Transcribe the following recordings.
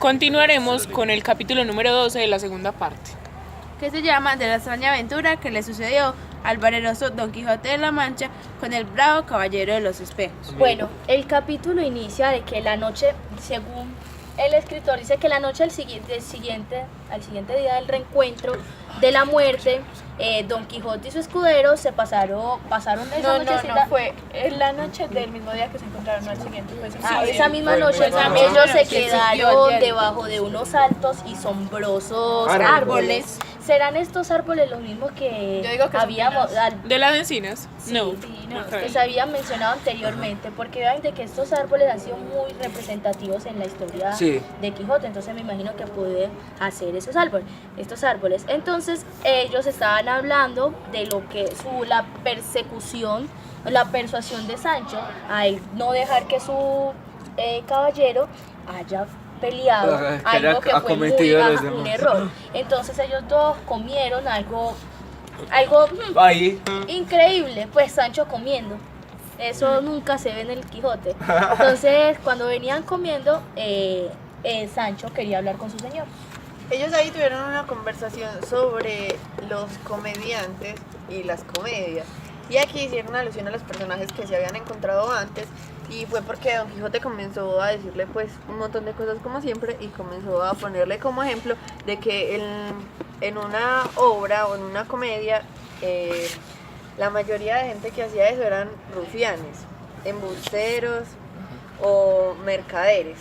Continuaremos con el capítulo número 12 de la segunda parte. Que se llama De la extraña aventura que le sucedió al valeroso Don Quijote de la Mancha con el bravo caballero de los espejos. Bueno, el capítulo inicia de que la noche, según el escritor, dice que la noche al siguiente día del reencuentro de la muerte, Don Quijote y su escudero se pasaron esa nochecita. No, fue en la noche del mismo día que se encontraron, no al siguiente. Fue Esa misma noche ellos se quedaron debajo de unos altos y sombrosos árboles. ¿Serán estos árboles los mismos que Yo digo que habíamos ¿De las encinas? Sí, No. que se habían mencionado anteriormente? Porque vean de que estos árboles han sido muy representativos en la historia de Quijote, entonces me imagino que puede hacer estos árboles. Entonces ellos estaban hablando de lo que la persecución, la persuasión de Sancho a no dejar que su caballero haya peleado, algo que fue un error. Entonces ellos dos comieron algo increíble, pues Sancho comiendo. Eso nunca se ve en el Quijote. Entonces cuando venían comiendo, Sancho quería hablar con su señor. Ellos ahí tuvieron una conversación sobre los comediantes y las comedias. Y aquí hicieron alusión a los personajes que se habían encontrado antes. Y fue porque Don Quijote comenzó a decirle pues un montón de cosas como siempre. Y comenzó a ponerle como ejemplo de que en una obra o en una comedia la mayoría de gente que hacía eso eran rufianes, embusteros o mercaderes.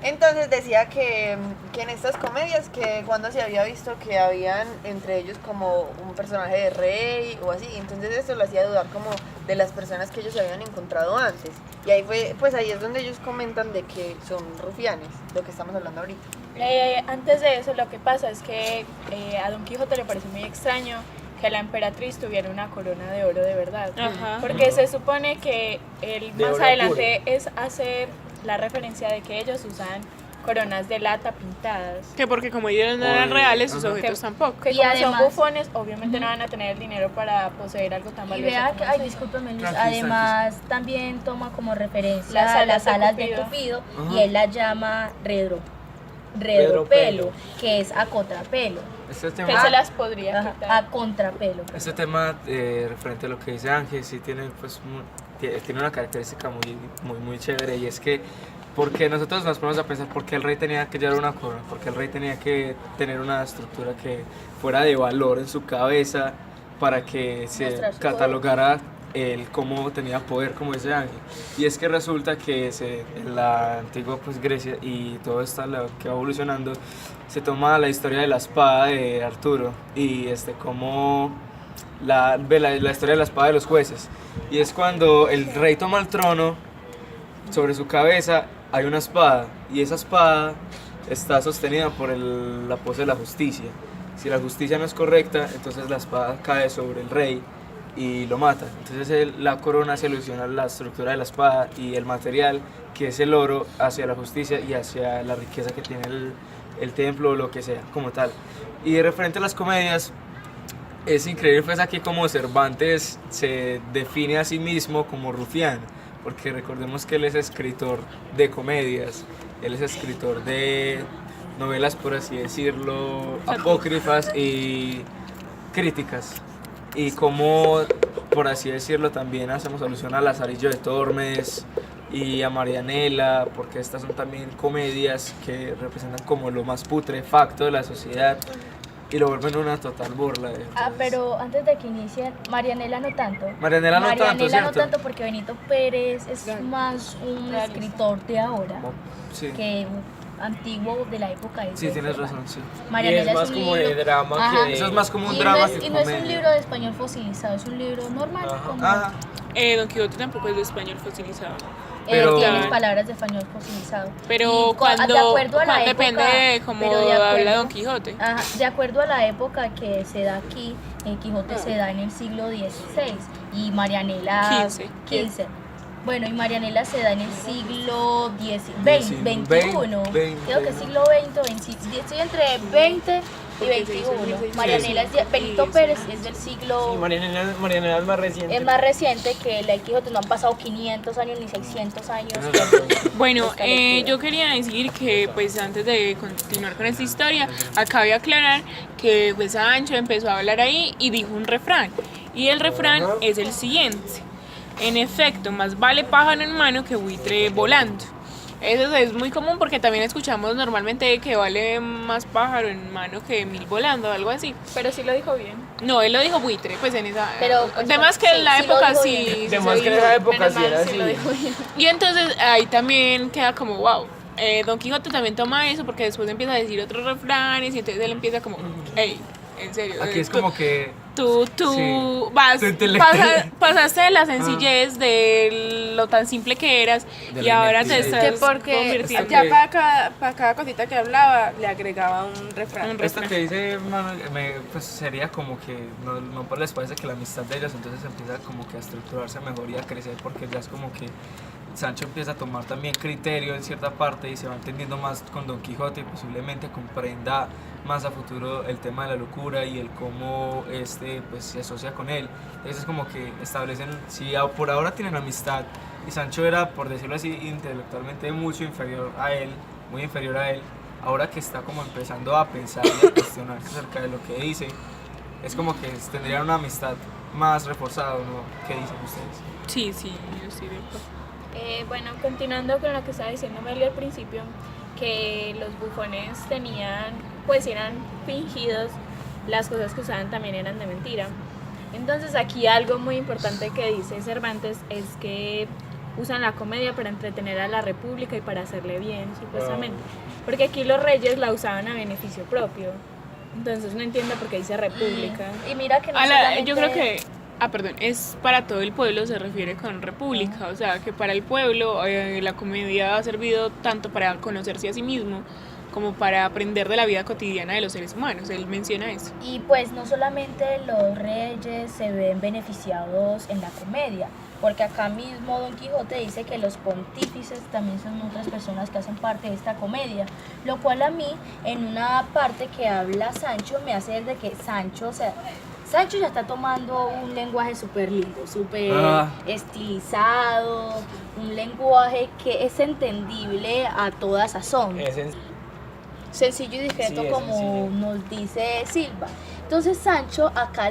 Entonces decía que en estas comedias que cuando se había visto que habían entre ellos como un personaje de rey o así, entonces esto lo hacía dudar como de las personas que ellos habían encontrado antes. Y ahí fue, pues ahí es donde ellos comentan de que son rufianes, lo que estamos hablando ahorita. Antes de eso, lo que pasa es que a Don Quijote le pareció muy extraño que la emperatriz tuviera una corona de oro de verdad. Ajá. Porque se supone que él más adelante hace la referencia de que ellos usan coronas de lata pintadas. Que porque como ellos no eran reales, sus objetos tampoco. Que Y como además, son bufones, obviamente no van a tener el dinero para poseer algo tan Y valioso. vea como que, eso. discúlpeme Luis, además también toma como referencia Las alas de Cupido y él la llama redropelo, que es a contrapelo. Este Que tema, se las podría quitar. A contrapelo. este tema referente a lo que dice Ángel, sí tiene, pues, tiene una característica muy chévere, y es que porque nosotros nos ponemos a pensar por qué el rey tenía que llevar una corona, porque el rey tenía que tener una estructura que fuera de valor en su cabeza para que se catalogara el cómo tenía poder, como dice Ángel. Y es que resulta que en la antigua pues, Grecia y todo esto lo que va evolucionando, se toma la historia de la espada de Arturo y como la historia de la espada de los jueces. Y es cuando el rey toma el trono, sobre su cabeza hay una espada, y esa espada está sostenida por la pose de la justicia. Si la justicia no es correcta, entonces la espada cae sobre el rey y lo mata. Entonces la corona se alusiona a la estructura de la espada y el material, que es el oro, hacia la justicia y hacia la riqueza que tiene el templo o lo que sea, como tal. Y referente a las comedias, es increíble pues aquí como Cervantes se define a sí mismo como rufián, porque recordemos que él es escritor de comedias, él es escritor de novelas, por así decirlo, apócrifas y críticas. Y como, por así decirlo, también hacemos alusión a Lazarillo de Tormes y a Marianela, porque estas son también comedias que representan como lo más putrefacto de la sociedad y lo vuelven una total burla. Pero antes de que inicien, Marianela no tanto. Marianela no tanto, ¿cierto? No tanto, porque Benito Pérez es más un escritor de ahora que antiguo de la época de Sí, tienes razón, sí. Marianela es más como de drama que... Eso es más como un y drama no es, que y no es comedia. un libro de español fosilizado, es un libro normal. Como, Don Quijote tampoco es de español fosilizado. Pero tienes palabras de español fosilizado. Pero Y cuando de acuerdo a la depende época, de cómo pero de acuerdo- habla Don Quijote. Ajá, de acuerdo a la época que se da aquí, el Quijote se da en el siglo XVI y Marianela 15. Bueno, y Marianela se da en el siglo XXI. Veinte. Creo que siglo XX, estoy entre 20 y XXI. Marianela es Benito Pérez es del siglo... Sí, Marianela es más reciente. Es más reciente que la Quijote, no han pasado 500 años ni 600 años. Bueno, yo quería decir que pues antes de continuar con esta historia, acabo de aclarar que pues Sancho empezó a hablar ahí y dijo un refrán. Y el refrán es el siguiente: en efecto, más vale pájaro en mano que buitre volando. Eso es muy común porque también escuchamos normalmente que vale más pájaro en mano que 1000 volando, algo así. Pero sí lo dijo bien. No, él lo dijo buitre, pues en esa... Pero, pues, además que sí, en la sí lo época dijo sí... bien. Además que en esa época Menos sí mal, era sí así. lo dijo bien. Y entonces ahí también queda como wow. Don Quijote también toma eso porque después empieza a decir otros refranes y entonces él empieza como, hey, en serio. Aquí es como que... Tú Sí. vas, Tu intelecto. pasaste de la sencillez de lo tan simple que eras De y la ahora te ineptitud. estás Que porque convirtiendo. ya para cada cosita que hablaba le agregaba un refrán. Un Esto que dice Manuel, pues sería como que no les parece que la amistad de ellos entonces empieza como que a estructurarse mejor y a crecer, porque ya es como que Sancho empieza a tomar también criterio en cierta parte y se va entendiendo más con Don Quijote y posiblemente comprenda más a futuro el tema de la locura y el cómo pues se asocia con él. Entonces es como que establecen, si por ahora tienen amistad y Sancho era, por decirlo así, intelectualmente mucho inferior a él, muy inferior a él, ahora que está como empezando a pensar y a cuestionarse acerca de lo que dice, es como que tendrían una amistad más reforzada, ¿no? ¿Qué dicen ustedes? Sí, yo estoy de acuerdo. Bueno, continuando con lo que estaba diciendo Meli al principio, que los bufones pues eran fingidos, las cosas que usaban también eran de mentira. Entonces aquí algo muy importante que dice Cervantes es que usan la comedia para entretener a la república y para hacerle bien, supuestamente. Porque aquí los reyes la usaban a beneficio propio. Entonces no entiendo por qué dice república. Y mira que no solamente... Yo creo que, es para todo el pueblo, se refiere con república, o sea, que para el pueblo la comedia ha servido tanto para conocerse a sí mismo como para aprender de la vida cotidiana de los seres humanos, él menciona eso. Y pues no solamente los reyes se ven beneficiados en la comedia, porque acá mismo Don Quijote dice que los pontífices también son otras personas que hacen parte de esta comedia, lo cual a mí, en una parte que habla Sancho, me hace ver de que Sancho ya está tomando un lenguaje súper lindo, súper estilizado, un lenguaje que es entendible a toda sazón. Sencillo y discreto, Sí, como sencillo. nos dice Silva. Entonces Sancho acá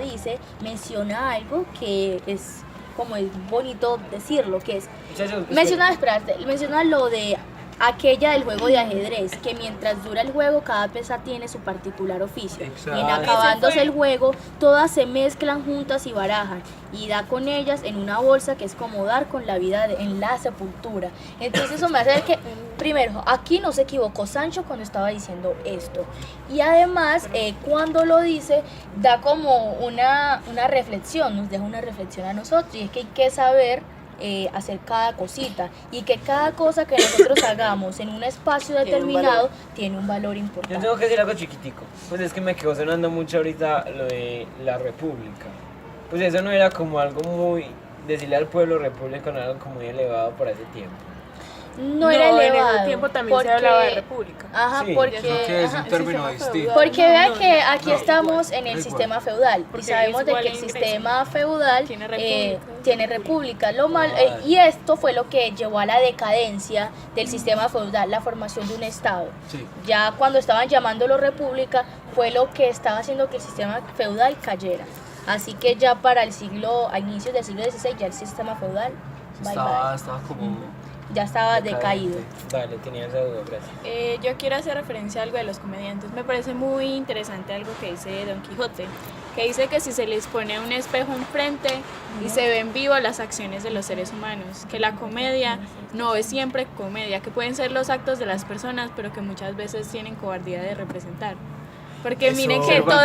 menciona algo que es como es bonito decirlo, que es, menciona lo de aquella del juego de ajedrez, que mientras dura el juego cada pieza tiene su particular oficio. Exacto. Y en acabándose el juego, todas se mezclan juntas y barajan, y da con ellas en una bolsa que es como dar con la vida en la sepultura. Entonces eso me hace ver que, primero, aquí no se equivocó Sancho cuando estaba diciendo esto. Y además, cuando lo dice, da como una reflexión, nos deja una reflexión a nosotros, y es que hay que saber hacer cada cosita, y que cada cosa que nosotros hagamos en un espacio determinado tiene un valor Yo importante. tengo que decir algo chiquitico. Pues es que me quedó sonando mucho ahorita lo de la república. Pues eso no era como algo muy... Decirle al pueblo república no era algo como muy elevado para ese tiempo. No era elevado. En ese tiempo también se hablaba de república. Ajá, Sí, porque... Creo que es ajá. un término sistema distinto. feudal. Porque vean No, que no, aquí no, estamos igual, en el igual. sistema feudal, y Porque sabemos es de igual que el en Grecia. sistema feudal Tiene república. tiene república. Y esto fue lo que llevó a la decadencia del sistema feudal, la formación de un estado. Sí. Ya cuando estaban llamándolo república fue lo que estaba haciendo que el sistema feudal cayera. Así que ya para a inicios del siglo XVI ya el sistema feudal Estaba como... ya estaba decadente. decaído. Dale, tenía esa duda, gracias. Yo quiero hacer referencia a algo de los comediantes. Me parece muy interesante algo que dice Don Quijote, que dice que si se les pone un espejo enfrente y se ven vivas las acciones de los seres humanos, que la comedia no es siempre comedia, que pueden ser los actos de las personas, pero que muchas veces tienen cobardía de representar. Porque miren que todo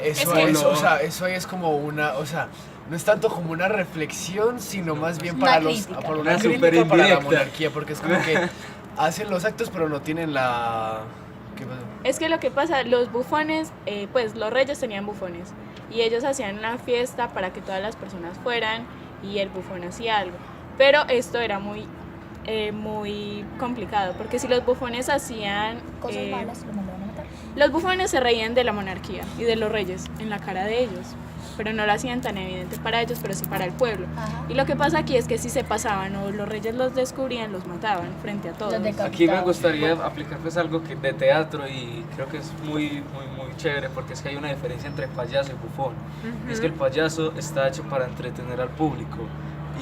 Eso es como una, no es tanto como una reflexión, sino más bien Una para crítica. una crítica para la monarquía, porque es como que hacen los actos pero no tienen la... ¿Qué pasa? Es que lo que pasa, los bufones, pues los reyes tenían bufones y ellos hacían una fiesta para que todas las personas fueran y el bufón hacía algo. Pero esto era muy complicado, porque si los bufones hacían... Cosas malas lo mandaban a matar. Los bufones se reían de la monarquía y de los reyes en la cara de ellos, pero no lo hacían tan evidente para ellos, pero sí para el pueblo. Ajá. Y lo que pasa aquí es que si se pasaban o los reyes los descubrían, los mataban frente a todos. Los decapitaban. Aquí me gustaría aplicar pues algo de teatro y creo que es muy chévere porque es que hay una diferencia entre payaso y bufón. Es que el payaso está hecho para entretener al público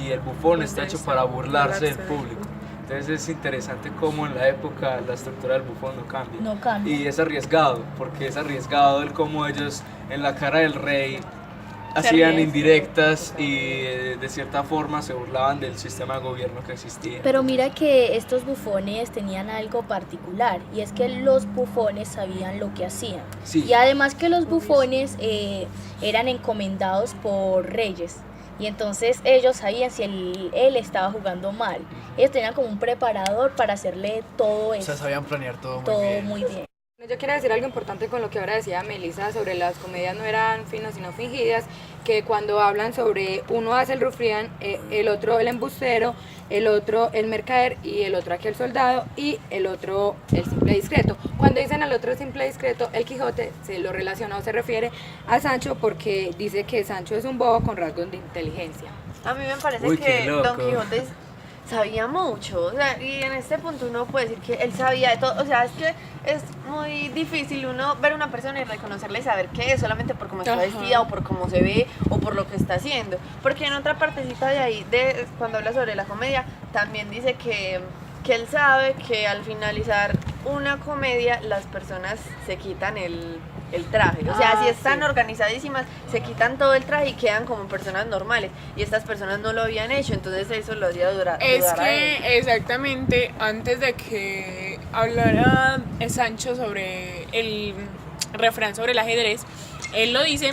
y el bufón está hecho para burlarse del público. Entonces es interesante cómo en la época la estructura del bufón no cambia. No cambia. Y es arriesgado, porque es arriesgado el cómo ellos en la cara del rey hacían indirectas y de cierta forma se burlaban del sistema de gobierno que existía. Pero mira que estos bufones tenían algo particular y es que los bufones sabían lo que hacían. Sí. Y además que los bufones eran encomendados por reyes. Y entonces ellos sabían si él estaba jugando mal. Ellos tenían como un preparador para hacerle todo O eso. sea, sabían planear todo Muy bien. Yo quiero decir algo importante con lo que ahora decía Melissa sobre las comedias no eran finas sino fingidas, que cuando hablan sobre uno hace el rufián, el otro el embustero, el otro el mercader y el otro aquí el soldado y el otro el simple discreto. Cuando dicen al otro simple discreto, el Quijote se lo relaciona o se refiere a Sancho porque dice que Sancho es un bobo con rasgos de inteligencia. A mí me parece Uy, que qué loco. Don Quijote sabía mucho, o sea, y en este punto uno puede decir que él sabía de todo, o sea, es que es muy difícil uno ver a una persona y reconocerle y saber qué es solamente por cómo está vestida o por cómo se ve o por lo que está haciendo, porque en otra partecita de ahí, cuando habla sobre la comedia, también dice que él sabe que al finalizar una comedia las personas se quitan el traje, o sea, si están organizadísimas, se quitan todo el traje y quedan como personas normales, y estas personas no lo habían hecho, entonces eso lo hacía dudar a él. Exactamente, antes de que hablara Sancho sobre el refrán sobre el ajedrez, él lo dice.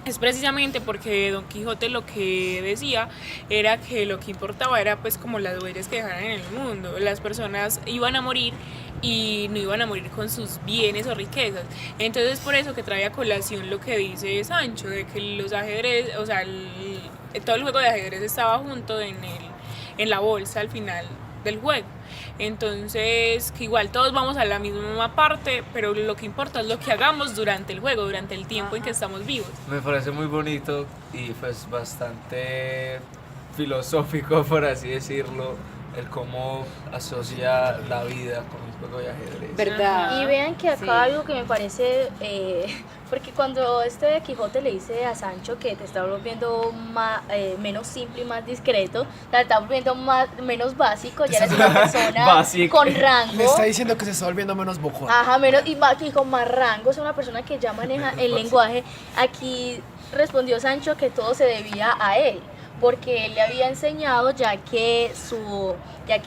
Es precisamente porque Don Quijote lo que decía era que lo que importaba era pues como las huellas que dejaran en el mundo. Las personas iban a morir y no iban a morir con sus bienes o riquezas. Entonces por eso que trae a colación lo que dice Sancho, de que los ajedrez, o sea, todo el juego de ajedrez estaba junto en la bolsa al final del juego. Entonces, que igual todos vamos a la misma parte, pero lo que importa es lo que hagamos durante el juego, durante el tiempo en que estamos vivos. Me parece muy bonito y pues bastante filosófico, por así decirlo, el cómo asocia la vida con el juego de ajedrez. ¿Verdad? Y vean que acá Sí. algo que me parece, porque cuando Quijote le dice a Sancho que te está volviendo menos simple y más discreto, te está volviendo menos básico, ya eres una persona Básico. con rango. Le está diciendo que se está volviendo menos bocón. Ajá, y con más rango, es una persona que ya maneja el lenguaje. Aquí respondió Sancho que todo se debía a él, porque él le había enseñado ya que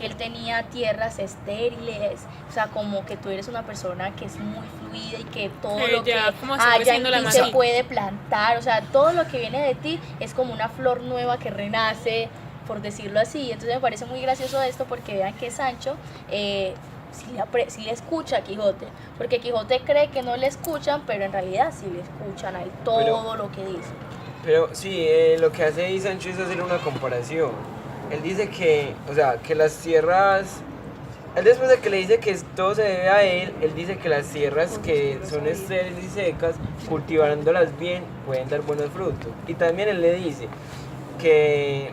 él tenía tierras estériles, o sea, como que tú eres una persona que es muy fluida y que todo Que lo que ya como se haya creciendo en la ti masa. se puede plantar, o sea, todo lo que viene de ti es como una flor nueva que renace, por decirlo así. Entonces me parece muy gracioso esto porque vean que Sancho sí le escucha a Quijote, porque Quijote cree que no le escuchan, pero en realidad sí le escuchan ahí todo lo que dice. Pero sí, lo que hace ahí Sancho es hacer una comparación. Él dice que, o sea, que las tierras, él después de que le dice que todo se debe a él dice que las tierras que son estériles y secas, cultivándolas bien, pueden dar buenos frutos. Y también él le dice que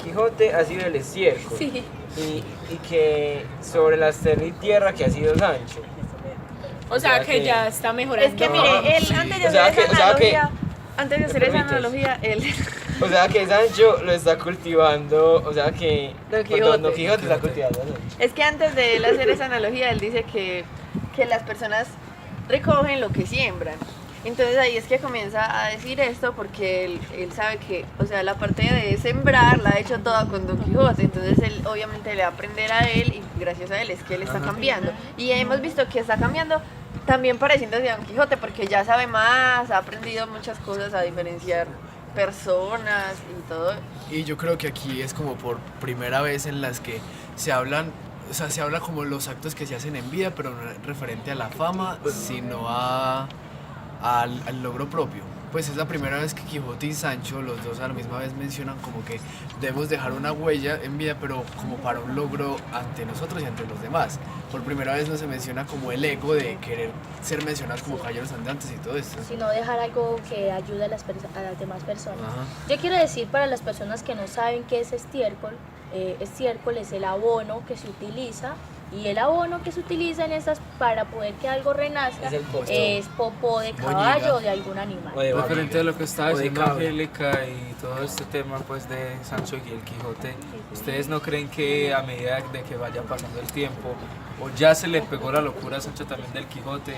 Quijote ha sido el estiércol. Sí. Y que sobre la estéril tierra que ha sido Sancho. O sea que ya está mejorando. Es que mire, él antes de O sea hacer esa que- o sea que- analogía, antes de hacer esa permites? analogía, él O sea que Sancho lo está cultivando, o sea que Don pues, Quijote. Don Quijote está cultivando a Sancho. es que antes de él hacer esa analogía, él dice que las personas recogen lo que siembran. Entonces ahí es que comienza a decir esto porque él sabe que, o sea, la parte de sembrar la ha hecho toda con Don Quijote, entonces él obviamente le va a aprender a él y gracias a él es que él está cambiando. Y hemos visto que está cambiando también pareciéndose a Don Quijote porque ya sabe más, ha aprendido muchas cosas a diferenciar personas y todo. Y yo creo que aquí es como por primera vez en las que se hablan, o sea, se habla como los actos que se hacen en vida, pero no referente a la fama, sino al logro propio. pues es la primera vez que Quijote y Sancho, los dos a la misma vez mencionan como que debemos dejar una huella en vida, pero como para un logro ante nosotros y ante los demás. Por primera vez no se menciona como el ego de querer ser mencionados como caballeros andantes y todo esto. Sino dejar algo que ayude a las demás personas. Ajá. Yo quiero decir para las personas que no saben qué es estiércol es el abono que se utiliza. Y el abono que se utiliza en estas para poder que algo renazca es popó de caballo o de algún animal. Referente a lo que estaba diciendo Angélica y todo este tema pues de Sancho y el Quijote, ¿ustedes no creen que a medida de que vaya pasando el tiempo o ya se le pegó la locura a Sancho también del Quijote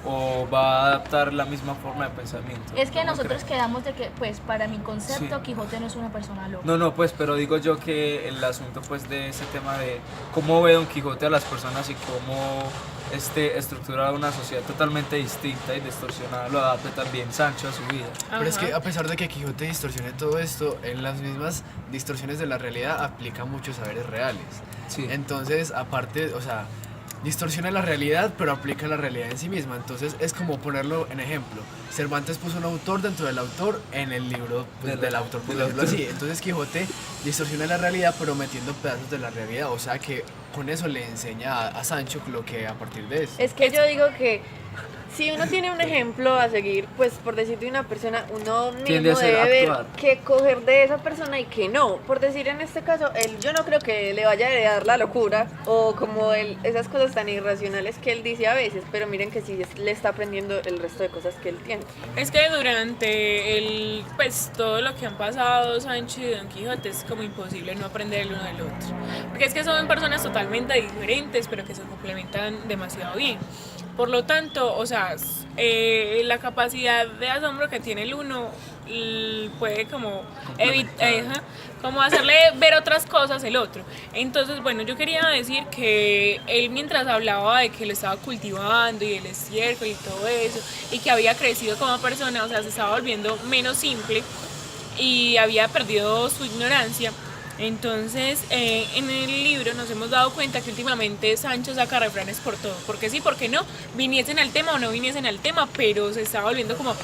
o va a adaptar la misma forma de pensamiento? Es que nosotros quedamos de que, pues para mi concepto, Quijote no es una persona loca. No, pues, pero digo yo que el asunto pues de ese tema de cómo ve Don Quijote a las personas y cómo estructura una sociedad totalmente distinta y distorsionada lo adapte también Sancho a su vida. Pero es que a pesar de que Quijote distorsione todo esto, en las mismas distorsiones de la realidad aplica muchos saberes reales. Sí. Entonces, aparte, o sea, distorsiona la realidad, pero aplica la realidad en sí misma. Entonces es como ponerlo en ejemplo. Cervantes puso un autor dentro del autor en el libro pues, del autor, por decirlo así. Entonces Quijote distorsiona la realidad, pero metiendo pedazos de la realidad. O sea que con eso le enseña a Sancho lo que a partir de eso. Es que yo digo que si uno tiene un ejemplo a seguir, pues por decir de una persona, uno mismo debe ver qué coger de esa persona y qué no. Por decir en este caso, yo no creo que le vaya a heredar la locura o como esas cosas tan irracionales que él dice a veces, pero miren que sí le está aprendiendo el resto de cosas que él tiene. Es que durante pues todo lo que han pasado Sancho y Don Quijote es como imposible no aprender el uno del otro. Porque es que son personas totalmente diferentes, pero que se complementan demasiado bien. Por lo tanto, o sea, la capacidad de asombro que tiene el uno puede como como hacerle ver otras cosas el otro. Entonces, bueno, yo quería decir que él mientras hablaba de que lo estaba cultivando y el estiércol y todo eso, y que había crecido como persona, o sea, se estaba volviendo menos simple y había perdido su ignorancia. Entonces, en el libro nos hemos dado cuenta que últimamente Sancho saca refranes por todo, porque sí, porque no, viniesen al tema o no viniesen al tema, pero se estaba volviendo como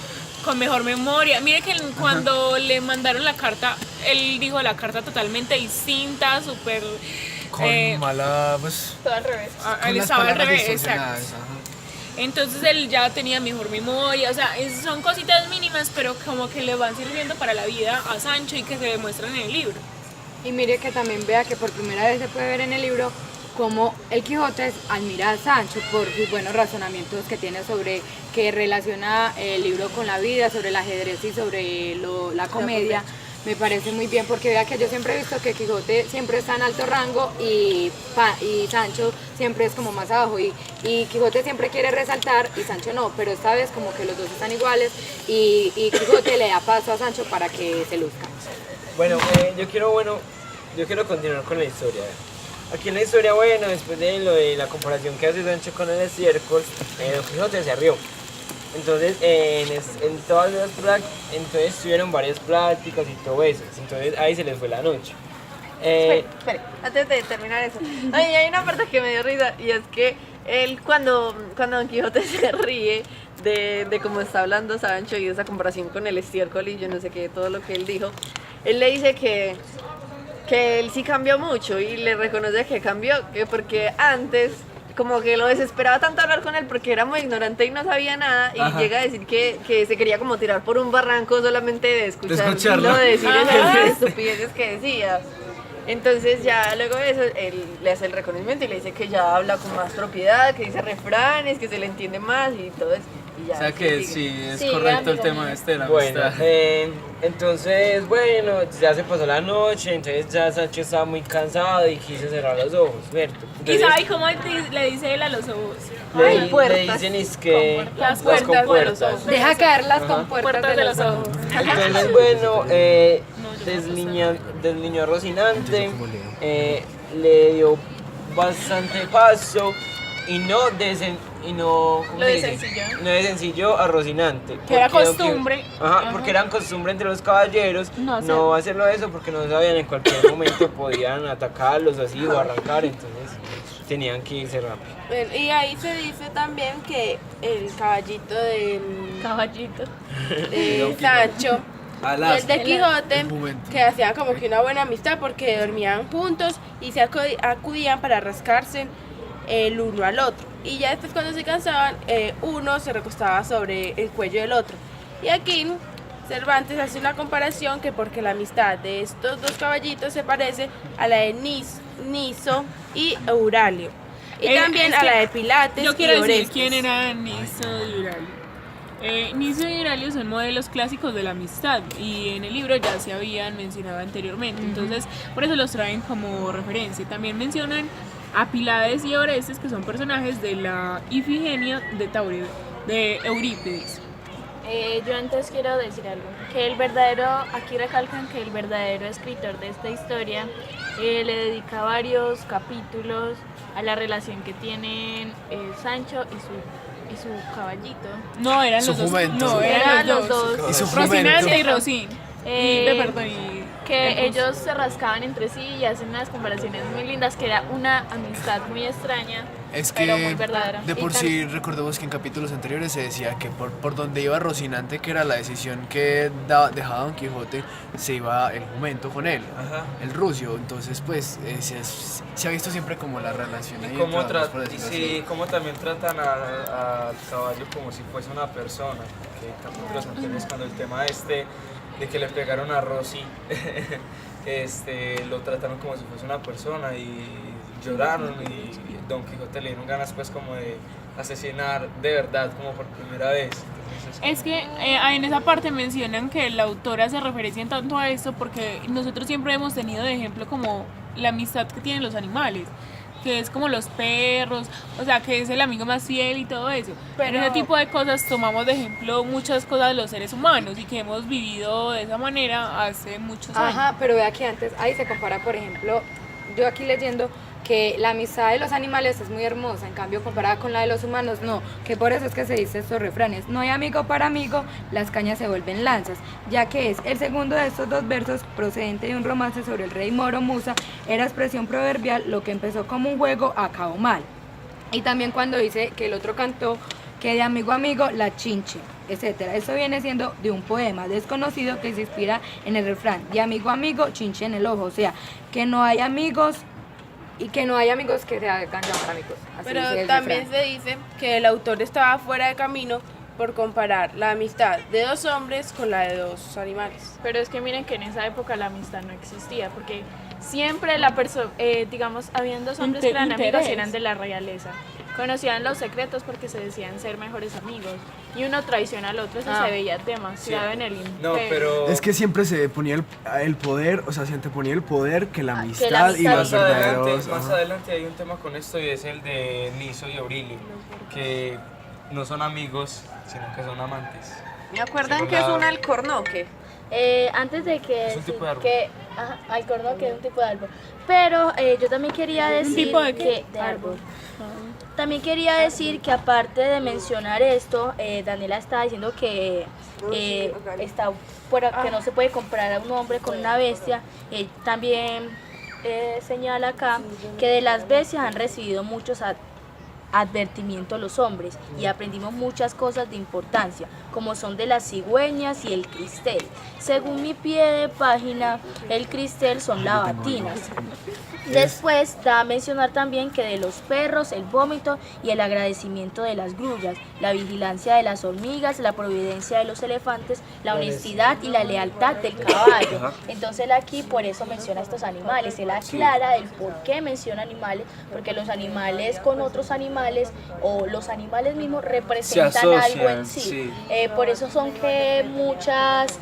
con mejor memoria. Mire que cuando le mandaron la carta, él dijo la carta totalmente distinta, súper... Con mala, pues... Todo al revés. Él estaba al revés, exacto. Entonces él ya tenía mejor memoria, o sea, son cositas mínimas, pero como que le van sirviendo para la vida a Sancho y que se demuestran en el libro. Y mire que también vea que por primera vez se puede ver en el libro cómo el Quijote admira a Sancho por sus buenos razonamientos que tiene sobre que relaciona el libro con la vida, sobre el ajedrez y sobre la comedia. Me parece muy bien porque vea que yo siempre he visto que Quijote siempre está en alto rango y Sancho siempre es como más abajo y Quijote siempre quiere resaltar y Sancho no, pero esta vez como que los dos están iguales y Quijote le da paso a Sancho para que se luzca. Bueno, yo quiero continuar con la historia. Aquí en la historia, bueno, después de lo de la comparación que hace Sancho con el estiércol, Don Quijote se rió. Entonces, en todas las entonces tuvieron varias pláticas y todo eso. Entonces ahí se les fue la noche. Espere, antes de terminar eso. Ay, hay una parte que me dio risa y es que él cuando Don Quijote se ríe de cómo está hablando Sancho y de esa comparación con el estiércol y yo no sé qué, todo lo que él dijo, él le dice que él sí cambió mucho y le reconoce que cambió, que porque antes como que lo desesperaba tanto hablar con él porque era muy ignorante y no sabía nada y llega a decir que se quería como tirar por un barranco solamente de escucharlo decir esas estupideces que decía. Entonces ya luego de eso él le hace el reconocimiento y le dice que ya habla con más propiedad, que dice refranes, que se le entiende más y todo eso. Y ya, o sea que sí, es correcto el tema de la amistad. Entonces, bueno, ya se pasó la noche, entonces ya Sancho estaba muy cansado y quiso cerrar los ojos, ¿cierto? Entonces, ¿y sabe cómo le dice él a los ojos? Le dicen es que las puertas de los ojos. Deja caer las compuertas de los ojos. Entonces, bueno, desliñó a Rocinante, le dio bastante paso y no desencilló a Rocinante. Que era costumbre. Porque eran costumbre entre los caballeros no hacerlo eso porque no sabían en cualquier momento podían atacarlos así o arrancar, entonces tenían que irse rápido. Bueno, y ahí se dice también que el caballito de Sancho y el de Quijote, que hacían como que una buena amistad porque dormían juntos y se acudían para rascarse el uno al otro. Y ya después cuando se cansaban, uno se recostaba sobre el cuello del otro. Y aquí Cervantes hace una comparación que porque la amistad de estos dos caballitos se parece a la de Niso y Euralio. Y también a la de Pilates. Yo quiero y decir Orestes. quién era Niso y Euralio. Niso y Euralio son modelos clásicos de la amistad y en el libro ya se habían mencionado anteriormente, entonces por eso los traen como referencia. También mencionan a Pilates y Orestes, que son personajes de la Ifigenia de Eurípides. Yo antes quiero decir algo, aquí recalcan que el verdadero escritor de esta historia le dedica varios capítulos a la relación que tienen Sancho y su caballito. No, eran Su los dos. jumento. No, eran los dos. Y su Rocinante jumento. y Rocín. Que ellos se rascaban entre sí y hacen unas comparaciones muy lindas, que era una amistad muy extraña, Es pero muy que verdadera. de por sí recordemos que en capítulos anteriores se decía que por donde iba Rocinante, que era la decisión que dejaba Don Quijote, se iba el jumento con él, el rucio. Entonces pues se ha visto siempre como la relación ahí. Cómo Como también tratan al caballo como si fuese una persona, que en capítulos anteriores cuando el tema de que le pegaron a Rosy, lo trataron como si fuese una persona y lloraron y Don Quijote le dieron ganas pues como de asesinar de verdad como por primera vez. Entonces, Es que en esa parte mencionan que la autora se referencia tanto a esto porque nosotros siempre hemos tenido de ejemplo como la amistad que tienen los animales, que es como los perros, o sea, que es el amigo más fiel y todo eso. Pero ese tipo de cosas tomamos de ejemplo muchas cosas de los seres humanos y que hemos vivido de esa manera hace muchos años. Ajá, pero vea que antes ahí se compara, por ejemplo, yo aquí leyendo que la amistad de los animales es muy hermosa, en cambio comparada con la de los humanos no, que por eso es que se dice estos refranes: no hay amigo para amigo, las cañas se vuelven lanzas, ya que es el segundo de estos dos versos procedente de un romance sobre el rey moro Musa, era expresión proverbial, lo que empezó como un juego acabó mal. Y también cuando dice que el otro cantó que de amigo a amigo la chinche, etcétera. Eso viene siendo de un poema desconocido que se inspira en el refrán de amigo a amigo, chinche en el ojo, o sea, que no hay amigos y que no hay amigos que se hagan llamar amigos. Así Pero dice el también refrán. se dice que el autor estaba fuera de camino por comparar la amistad de dos hombres con la de dos animales. Pero es que miren que en esa época la amistad no existía, porque siempre digamos, habían dos hombres que eran amigos y eran de la realeza. Conocían los secretos porque se decían ser mejores amigos. Y uno traiciona al otro, eso se veía demasiado en el imperio. no, pero Es que siempre se ponía el poder, o sea, se anteponía el poder que la amistad, que la amistad. y los verdaderos. más adelante hay un tema con esto y es el de Niso y Aurelio, que no son amigos, sino que son amantes. ¿Me acuerdan Según que es la- un alcornoque? Antes de que Es un tipo de árbol. alcornoque es un tipo de árbol, pero yo también quería decir tipo de qué? que de árbol. También quería decir que aparte de mencionar esto, Daniela estaba diciendo que está fuera, que no se puede comparar a un hombre con una bestia. También señala acá que de las bestias han recibido muchos advertimientos los hombres y aprendimos muchas cosas de importancia, como son de las cigüeñas y el cristel. Según mi pie de página, el cristel son lavatinas. Después da a mencionar también que de los perros, el vómito y el agradecimiento de las grullas, la vigilancia de las hormigas, la providencia de los elefantes, la honestidad y la lealtad del caballo. Entonces él aquí por eso menciona estos animales, él aclara el por qué menciona animales, porque los animales con otros animales o los animales mismos representan asocian, algo en sí. sí. Por eso son que muchas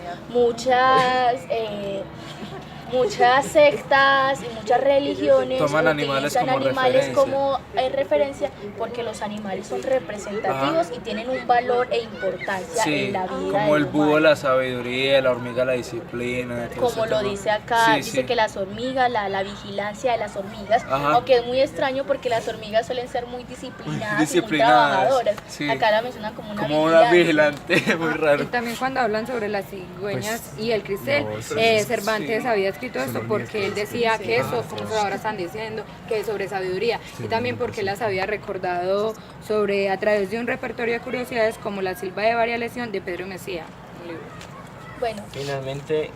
sectas y muchas religiones Toman animales utilizan como animales referencia. como referencia porque los animales son representativos y tienen un valor e importancia Sí, en la vida como del el búho humano. la sabiduría, la hormiga la disciplina. todo Como ese lo tema. dice acá, Sí, dice sí. que las hormigas, la vigilancia de las hormigas, Ajá. aunque es muy extraño porque las hormigas suelen ser muy disciplinadas, Disciplinadas, y muy trabajadoras. sí. Acá la mencionan como una Como una vigilante. vigilante, muy Y raro. también cuando hablan sobre las cigüeñas y el cristel, no, eso es- Cervantes sí. había escrito esto porque él decía que eso, como ahora están diciendo, que es sobre sabiduría, y también porque las había recordado sobre a través de un repertorio de curiosidades como La Silva de Variación de Pedro Mesía, un libro. Bueno, Finalmente,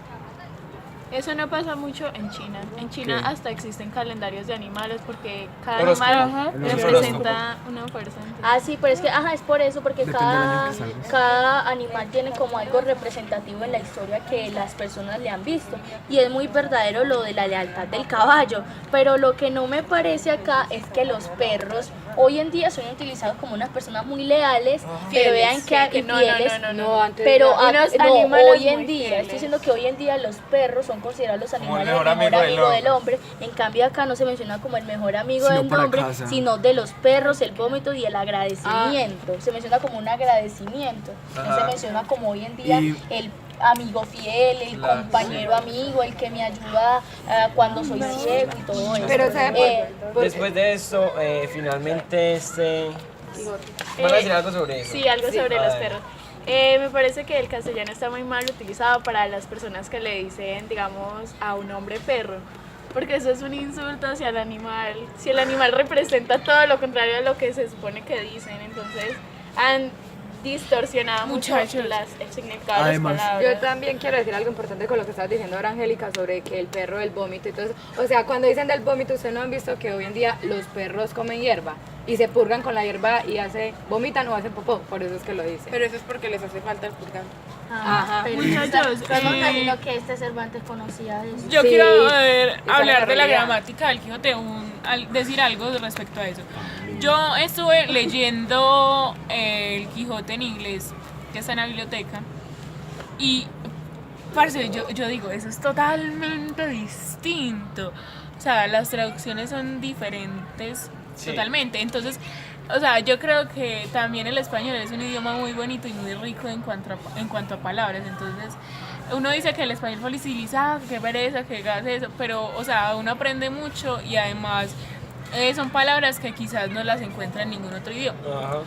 Eso no pasa mucho en China. En China ¿Qué? hasta existen calendarios de animales porque cada Horóscopo. animal Los representa una fuerza. sí, pero es que, es por eso, porque Depende del año que salgas. cada animal tiene como algo representativo en la historia que las personas le han visto. Y es muy verdadero lo de la lealtad del caballo. Pero lo que no me parece acá es que los perros hoy en día son utilizados como unas personas muy leales, pero vean que no, fieles. no, antes Pero Unos no, animales hoy en muy día, fieles. estoy diciendo que hoy en día los perros son considerados los Como el animales mejor amigo del hombre. En cambio acá no se menciona como el mejor amigo Sino del para hombre, casa. sino de los perros, el vómito y el agradecimiento. Se menciona como un agradecimiento. No se Ajá. menciona como hoy en día Y- el amigo fiel, el Claro, compañero amigo, el que me ayuda cuando soy ciego y todo eso. Pero ¿sabe después de esto, finalmente ¿van a decir algo sobre eso? Sí, algo sobre A los ver. perros. Me parece que el castellano está muy mal utilizado para las personas que le dicen, digamos, a un hombre perro. Porque eso es un insulto hacia el animal. Si el animal representa todo lo contrario a lo que se supone que dicen, entonces han distorsionado mucho el significado Además, de las palabras. Yo también quiero decir algo importante con lo que estabas diciendo ahora, Angélica, sobre que el perro, el vómito y todo eso. O sea, cuando dicen del vómito, ustedes no han visto que hoy en día los perros comen hierba y se purgan con la hierba y vomitan o hacen popó, por eso es que lo dicen. Pero eso es porque les hace falta el purgante. Ajá. Pero Muchachos, yo me imagino que este Cervantes conocía eso. Yo Sí, quiero esa hablar es de la la realidad. gramática del Quijote, decir algo respecto a eso. Yo estuve leyendo el Quijote en inglés, que está en la biblioteca, y parce, yo digo, eso es totalmente distinto. O sea, las traducciones son diferentes Sí. totalmente. Entonces, o sea, yo creo que también el español es un idioma muy bonito y muy rico en cuanto a palabras. Entonces, uno dice que el español fosilizado, que pereza, que gas eso, pero, o sea, uno aprende mucho y además son palabras que quizás no las encuentra en ningún otro idioma. Ajá.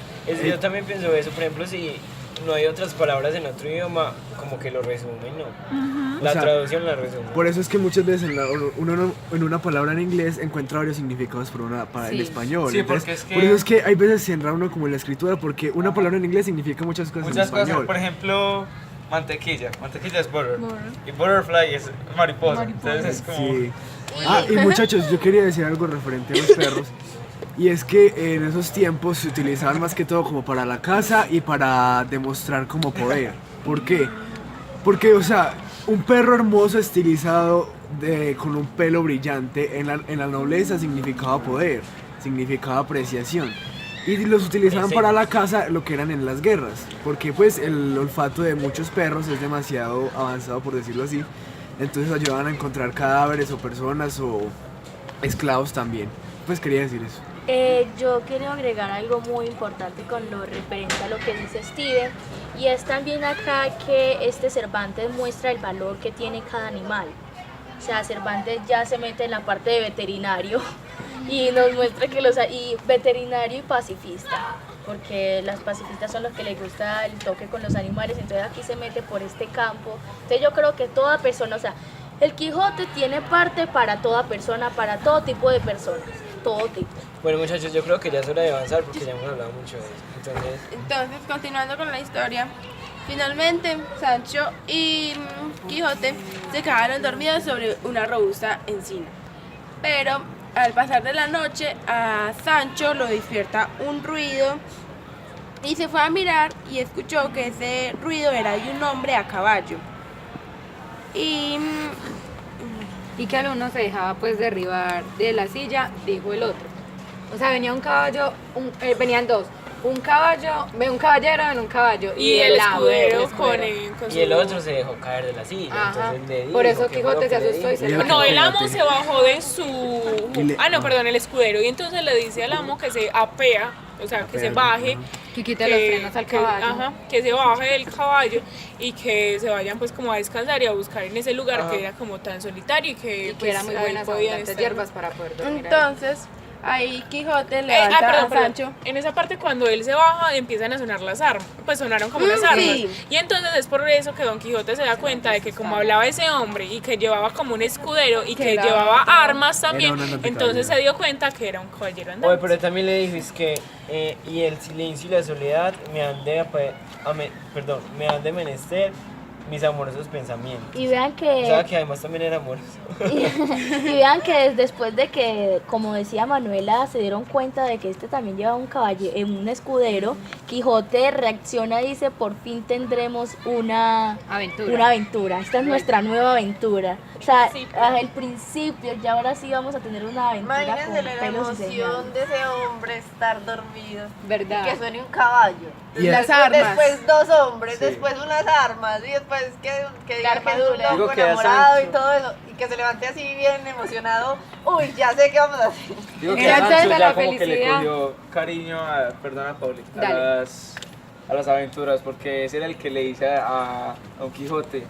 Yo también pienso eso. Por ejemplo, si no hay otras palabras en otro idioma, como que lo resumen, ¿no? La O sea, traducción la resume. Por eso es que muchas veces uno en una palabra en inglés encuentra varios significados para el Sí. español. Sí, Entonces, porque es que- por eso es que hay veces se enra uno como en la escritura, porque una palabra en inglés significa muchas cosas Muchas en cosas, español. por ejemplo, mantequilla. Mantequilla es butter. Y butterfly es mariposa. Entonces es como... Sí. Y muchachos, yo quería decir algo referente a los perros. Y es que en esos tiempos se utilizaban más que todo como para la caza y para demostrar como poder. ¿Por qué? Porque, o sea, un perro hermoso estilizado con un pelo brillante en la nobleza significaba poder, significaba apreciación. Y los utilizaban Sí. para la caza, lo que eran en las guerras. Porque pues el olfato de muchos perros es demasiado avanzado, por decirlo así. Entonces ayudaban a encontrar cadáveres o personas o esclavos también. Pues quería decir eso. Yo quiero agregar algo muy importante con lo referente a lo que dice Steven, y es también acá que este Cervantes muestra el valor que tiene cada animal. O sea, Cervantes ya se mete en la parte de veterinario y nos muestra que y veterinario y pacifista, porque las pacifistas son los que les gusta el toque con los animales, entonces aquí se mete por este campo. Entonces yo creo que toda persona, o sea, el Quijote tiene parte para toda persona, para todo tipo de personas, todo tipo. Bueno, muchachos, yo creo que ya es hora de avanzar porque ya hemos hablado mucho de eso. Entonces, continuando con la historia, finalmente Sancho y Quijote se quedaron dormidos sobre una robusta encina. Pero al pasar de la noche, a Sancho lo despierta un ruido y se fue a mirar y escuchó que ese ruido era de un hombre a caballo. Y que al uno se dejaba pues derribar de la silla, dijo el otro. O sea, venía un caballo, venían dos, un caballero en un caballo Y el amo, escudero con Y su... el otro se dejó caer de la silla. Ajá. Entonces le dijo, Por eso ¿qué fue lo Quijote que se le asustó y dijo? se dijo No, que el amo fíjate. se bajó de su... Y le- el escudero. Y entonces le dice al amo que se apea, o sea, que se baje. Que quite los frenos al caballo. Que se baje del caballo y que se vayan pues como a descansar y a buscar en ese lugar que era como tan solitario y que, Y que pues, eran muy ahí buenas podían abundantes estar. hierbas para poder dormir ahí. entonces ahí Quijote le levanta perdón. a Sancho. En esa parte cuando él se baja empiezan a sonar las armas, pues sonaron como unas armas. Sí. Y entonces es por eso que Don Quijote se da cuenta de que como hablaba ese hombre y que llevaba como un escudero y que llevaba armas también, entonces se dio cuenta que era un caballero andante. Oye, pero también le dijo, es que, y el silencio y la soledad me han de, me han de menester mis amorosos pensamientos. Y vean que... O sea, que además también era amoroso. Y vean que después de que, como decía Manuela, se dieron cuenta de que este también lleva un caballero, un escudero, Quijote reacciona y dice, por fin tendremos una aventura. Esta es nuestra nueva aventura. O sea, al el principio, ya ahora sí vamos a tener una aventura. Imagínense la pelos y señales. emoción de ese hombre estar dormido. ¿Verdad? Y que suene un caballo. Y las armas. Después dos hombres, Sí. después unas armas, y después que diga que es un Digo loco que a enamorado y Sancho. todo eso. Y que se levante así bien emocionado. Uy, ya sé qué vamos a hacer. Digo que Era Sancho tanta ya la como que le felicidad. cogió cariño a, perdona Pauli, Dale. a las aventuras, porque ese era el que le dice a Don Quijote,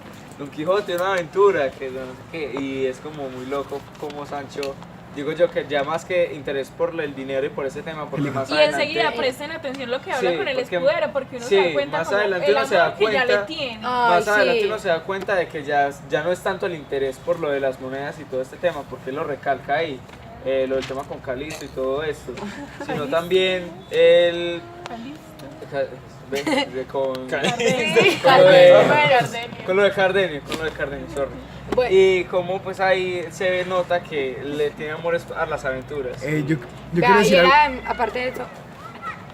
una aventura, que no sé qué, y es como muy loco como Sancho, digo yo que ya más que interés por el dinero y por ese tema, porque más Y adelante... enseguida presten atención lo que habla Sí, con el porque- escudero, porque uno sí, se da cuenta más como adelante el uno se da amor que ya le cuenta- tiene. Más Ay, adelante sí. uno se da cuenta de que ya no es tanto el interés por lo de las monedas y todo este tema, porque él lo recalca ahí, lo del tema con Calisto y todo esto, sino también el... con lo de Cardenio, sorry. Bueno. Y como pues ahí se nota que le tiene amor a las aventuras. Yo quiero Vea, y decir algo. era, aparte de eso,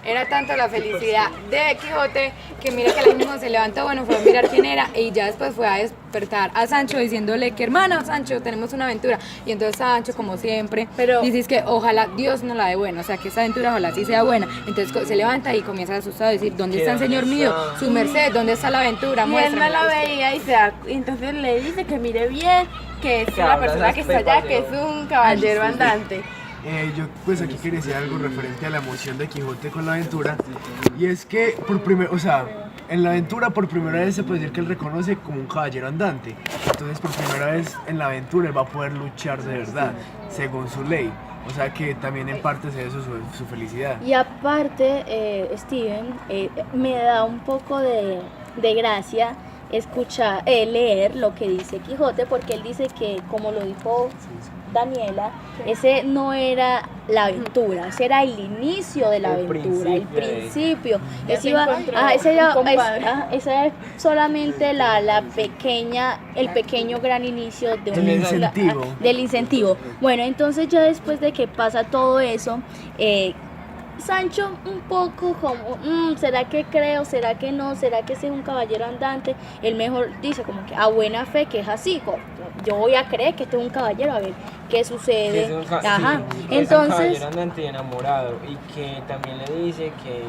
era tanto la felicidad de Quijote que mira que él mismo se levantó, bueno, fue a mirar quién era y ya después fue a despertar a Sancho diciéndole que hermano Sancho, tenemos una aventura. Y entonces Sancho, como siempre, dices que ojalá Dios nos la dé buena, o sea que esa aventura ojalá sí sea buena. Entonces se levanta y comienza asustado a decir, ¿dónde está el señor mío? Su merced, ¿dónde está la aventura? Y él no Muéstrame. la veía y entonces le dice que mire bien, que es Que la abra persona las que está allá, pepas que es un caballero andante. Yo pues aquí quería decir algo referente a la emoción de Quijote con la aventura, y es que en la aventura por primera vez se puede decir que él reconoce como un caballero andante. Entonces por primera vez en la aventura él va a poder luchar de verdad, según su ley. O sea que también en parte es eso su felicidad. Y aparte, Steven, me da un poco de gracia leer lo que dice Quijote, porque él dice que, como lo dijo Daniela, ese no era la aventura, ese era el inicio de la aventura, el principio. Ese es solamente el pequeño gran inicio de El incentivo. del incentivo. Bueno, entonces ya después de que pasa todo eso, Sancho un poco como, ¿será que creo? ¿Será que no? ¿Será que ese es un caballero andante? Él mejor dice como que a buena fe que es así, yo voy a creer que este es un caballero, a ver qué sucede. Ajá. Es un Entonces, caballero andante enamorado y que también le dice que...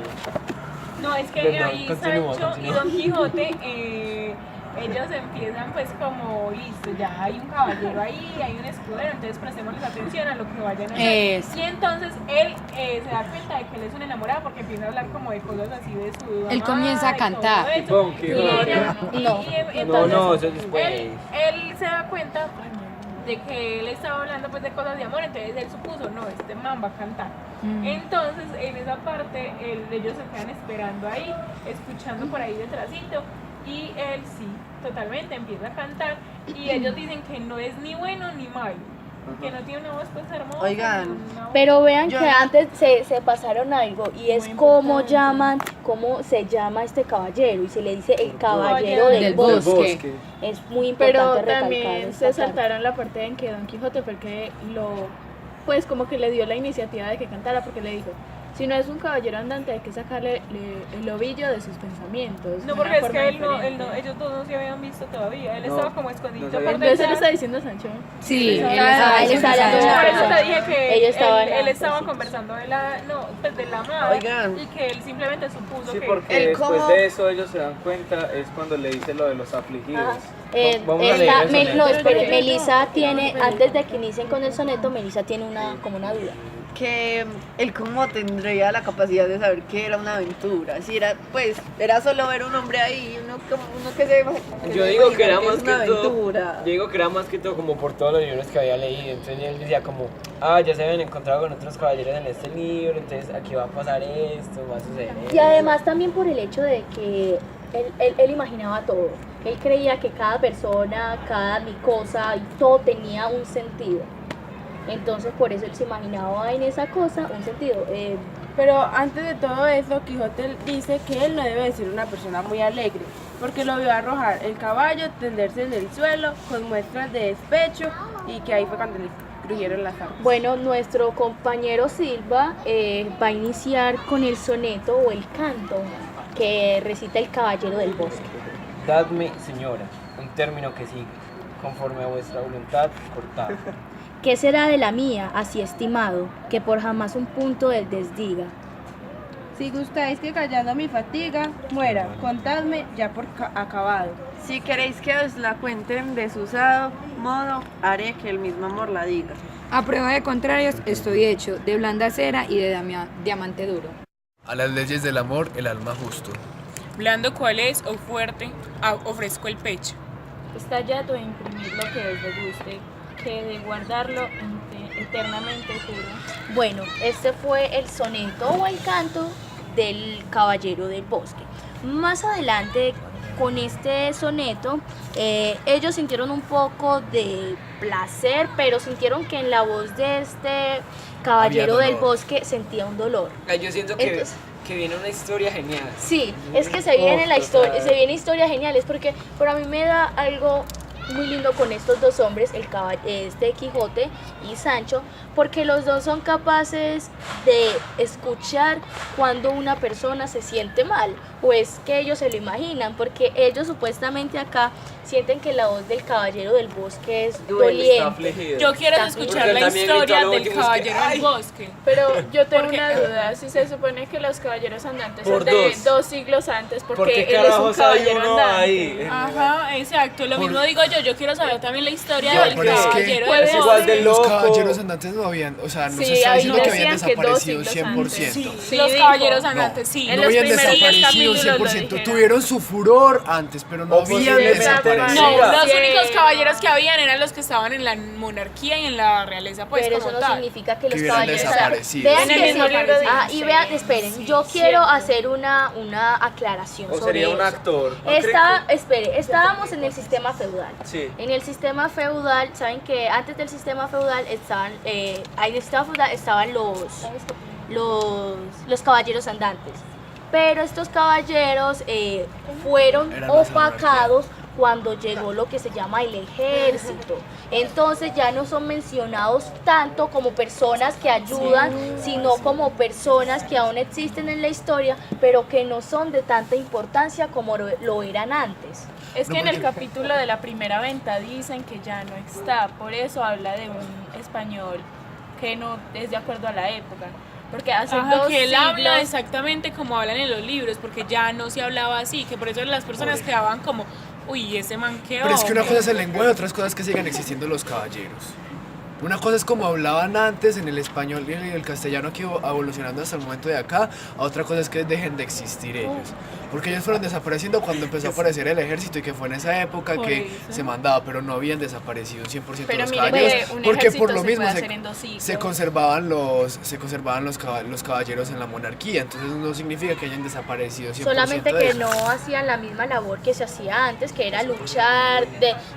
No, es que Perdón, ahí continúa, Sancho y continúa. Don Quijote, ellos empiezan pues como, listo, ya hay un caballero ahí, hay un escudero, entonces prestémosles atención a lo que vayan a hacer. Eso. Y entonces él se da cuenta de que él es un enamorado porque empieza a hablar como de cosas así de su Él comienza a amada y todo cantar. eso. Don Quijote. Y ella- No. y entonces No, eso es después. él se da cuenta de que él estaba hablando pues de cosas de amor, entonces él supuso, no, este man va a cantar. Entonces en esa parte ellos se quedan esperando ahí, escuchando por ahí detrásito, y él sí, totalmente empieza a cantar, y ellos dicen que no es ni bueno ni malo, que no tiene una voz pues hermosa. Oigan, una voz- pero vean Yo- que antes se pasaron algo, y es cómo se llama este caballero, y se le dice el caballero del Del bosque. bosque. Es muy importante Pero recalcar también esta se parte. saltaron la parte en que Don Quijote fue el que pues como que le dio la iniciativa de que cantara, porque le dijo, si no es un caballero andante hay que sacarle el ovillo de sus pensamientos. No, de porque una es forma que diferente. ellos dos no se habían visto todavía, él No, estaba como escondido no por sabían. Entonces él detrás. está diciendo a Sancho. Sí, él Ah, él está hablando de Por la eso te persona. dije que Ellos estaban él estaba sí. conversando de la amada, Oigan. y que él simplemente supuso Sí, que porque El después cómo- de eso ellos se dan cuenta, es cuando le dice lo de los afligidos. Vamos a leer el soneto. Melissa tiene, antes de que inicien con el soneto, Melissa tiene como una duda. que él como tendría la capacidad de saber que era una aventura. Si era, pues, era solo ver un hombre ahí, uno que se Yo digo que era más una que todo, aventura. yo digo que era más que todo como por todos los libros que había leído. Entonces él decía como, ya se habían encontrado con otros caballeros en este libro, entonces aquí va a pasar esto, va a suceder esto. Y además también por el hecho de que él imaginaba todo. Él creía que cada persona, cada cosa y todo tenía un sentido. Entonces por eso él se imaginaba en esa cosa un sentido. Pero antes de todo eso, Quijote dice que él no debe de ser una persona muy alegre, porque lo vio arrojar el caballo, tenderse en el suelo, con muestras de despecho, y que ahí fue cuando le crujeron las armas. Bueno, nuestro compañero Silva va a iniciar con el soneto o el canto que recita el Caballero del Bosque. Dadme, señora, un término que sigue, conforme a vuestra voluntad, cortado. ¿Qué será de la mía, así estimado, que por jamás un punto del desdiga? Si gustáis que callando mi fatiga muera, contadme ya por acabado. Si queréis que os la cuenten desusado modo, haré que el mismo amor la diga. A prueba de contrarios estoy hecho, de blanda cera y de diamante duro. A las leyes del amor, el alma justo. Blando cual es o fuerte, ofrezco el pecho. Está ya de imprimir lo que os le guste, que de guardarlo eternamente juro. Bueno, este fue el soneto o el canto del Caballero del Bosque. Más adelante, con este soneto, ellos sintieron un poco de placer, pero sintieron que en la voz de este Caballero del Bosque sentía un dolor. Yo siento que viene una historia genial. Sí, es que se viene la historia, se viene historias geniales, porque a mí me da algo muy lindo con estos dos hombres, este Quijote y Sancho, porque los dos son capaces de escuchar cuando una persona se siente mal, o es que ellos se lo imaginan, porque ellos supuestamente acá sienten que la voz del Caballero del Bosque es doliente. Yo quiero escuchar la historia del Caballero del Bosque. Pero yo tengo una duda, si se supone que los caballeros andantes son de 2 siglos antes, porque él es un caballero andante. Ajá, exacto, lo mismo digo yo quiero saber también la historia del pero es que Caballero del es igual de Bosque. Los loco. caballeros andantes no habían, o sea, no Sí, se está ahí diciendo que habían decían que 2 desaparecido siglos 100%. antes. Sí, los dijo. caballeros andantes, sí. En No los habían primeros desaparecido capítulos lo 100%, dijeron. tuvieron su furor antes, pero no habían desaparecido. No, los Sí. únicos caballeros que habían eran los que estaban en la monarquía y en la realeza, pues, pero como eso no tal. significa que los hubieran caballeros desaparecido. vean En el que mismo sí. libro dice. Y vean, esperen, yo quiero hacer una aclaración O sobre sería un eso. actor. Estábamos en el sistema feudal. Sí. En el sistema feudal, saben que antes del sistema feudal estaban, en el sistema feudal estaban los caballeros andantes. Pero estos caballeros fueron Eran más opacados cuando llegó lo que se llama el ejército. Entonces ya no son mencionados tanto como personas que ayudan, sino como personas que aún existen en la historia, pero que no son de tanta importancia como lo eran antes. Es que en el capítulo de la primera venta dicen que ya no está, por eso habla de un español que no es de acuerdo a la época. Porque hace Ajá, 2 que él siglos, habla exactamente como hablan en los libros, porque ya no se hablaba así, que por eso las personas quedaban como, uy, ese man qué Pero es que una hombre". cosa es el lenguaje, otras cosas es que sigan existiendo los caballeros. Una cosa es como hablaban antes en el español y en el castellano que iba evolucionando hasta el momento de acá, a otra cosa es que dejen de existir ellos. Porque ellos fueron desapareciendo cuando empezó a aparecer el ejército y que fue en esa época Por que eso. se mandaba, pero no habían desaparecido 100% pero los mire caballeros. que un Porque por ejército lo se mismo puede hacer en 2 siglos. se conservaban los caballeros en la monarquía, entonces no significa que hayan desaparecido 100% Solamente de que eso. no hacían la misma labor que se hacía antes, que era luchar,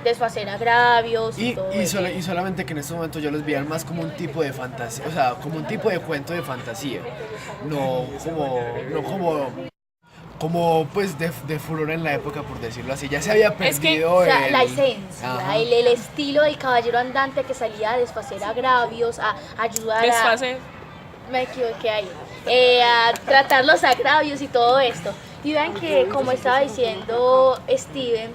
desfacer agravios y todo eso. Y solamente que en este momento yo los veía más como un tipo de fantasía, o sea, como un tipo de cuento de fantasía, no como pues de furor en la época, por decirlo así. Ya se había Es que, perdido O sea, la el- esencia, Ajá. el estilo del caballero andante que salía a desfacer agravios, a ayudar Desfase. me equivoqué ahí, a tratar los agravios y todo esto. Y vean que, como estaba diciendo Steven,